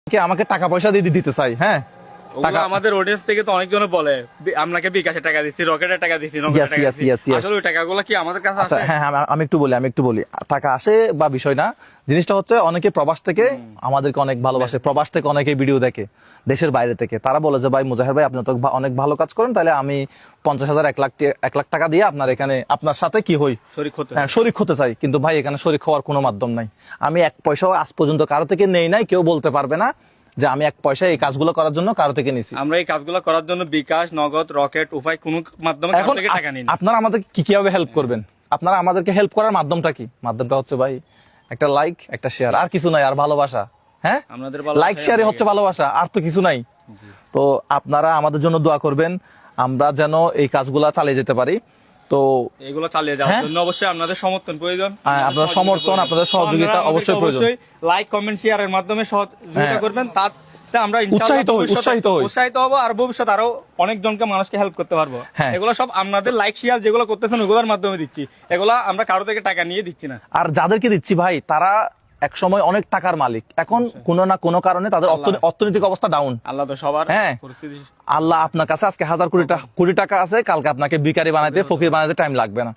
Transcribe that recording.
আমাকে টাকা পয়সা দিয়ে দিতে চাই, হ্যাঁ টাকা আমাদের অডিয়েন্স থেকে তো অনেকজন বলে আপনাকে বিকাশে টাকা দিচ্ছি, রকেটে টাকা দিচ্ছি, নগদে টাকা দিচ্ছি। আসলে ওই টাকাগুলো কি আমাদের কাছে আচ্ছা আসে? হ্যাঁ হ্যাঁ, আমি একটু বলি টাকা আসে বা বিষয় না, জিনিসটা হচ্ছে অনেকে প্রবাস থেকে আমাদেরকে অনেক ভালোবাসে, প্রবাস থেকে অনেকে ভিডিও দেখে দেশের বাইরে থেকে, তারা বলে যে ভাই মুজাহির ভাই আপনি তো অনেক ভালো কাজ করেন, তাহলে আমি 50,000 1 লাখ টাকা দিয়ে আপনার এখানে আপনার সাথে কি হই শরীক হতে হ্যাঁ শরিক হতে চাই। কিন্তু ভাই এখানে শরিক হওয়ার কোনো মাধ্যম নাই, আমি 1 পয়সাও আজ পর্যন্ত কারো থেকে নেই নাই, কেউ বলতে পারবে না যে আমি 1 পয়সা এই কাজগুলো করার জন্য কারো থেকে নিছি। আমরা এই কাজগুলো করার জন্য বিকাশ, নগদ, রকেট, উপায় কোনো মাধ্যমে কারো এখন থেকে টাকা নিই না। আপনারা আমাদের কিভাবে হেল্প করবেন? আপনারা আমাদেরকে হেল্প করার মাধ্যমটা কি? মাধ্যমটা হচ্ছে ভাই একটা লাইক, একটা শেয়ার, আর কিছু নাই, আর ভালোবাসা। হ্যাঁ আমাদের লাইক শেয়ারই হচ্ছে ভালোবাসা, আর তো কিছু নাই। তো আপনারা আমাদের জন্য দোয়া করবেন, আমরা যেন এই কাজগুলা চালিয়ে যেতে পারি। তো এগুলো চালিয়ে যাওয়ার হ্যাঁ? জন্য অবশ্যই আপনাদের সমর্থন প্রয়োজন। আপনাদের সমর্থন, আপনাদের সহযোগিতা অবশ্যই প্রয়োজন। লাইক, কমেন্ট, শেয়ারের মাধ্যমে সহযোগিতা হ্যাঁ। করবেন, তাতে আমরা ইনশাআল্লাহ উৎসাহিত হব, আর ভবিষ্যৎ আরো অনেকজনকে মানুষকে হেল্প করতে পারবো। হ্যাঁ। এগুলো সব আপনাদের লাইক শেয়ার যেগুলো করতেছেন ওগুলোর মাধ্যমে দিচ্ছি, এগুলা আমরা কারো থেকে টাকা নিয়ে দিচ্ছি না। আর যাদেরকে দিচ্ছি ভাই তারা এক সময় অনেক টাকার মালিক, এখন কোনো না কোনো কারণে তাদের অর্থনৈতিক অবস্থা ডাউন। আল্লাহ তো সবার হ্যাঁ। পরিস্থিতি। আল্লাহ আপনার কাছে আজকে 1000 কোটি টাকা আছে, কালকে আপনাকে ভিখারি বানাইতে, ফকির বানাইতে টাইম লাগবে না।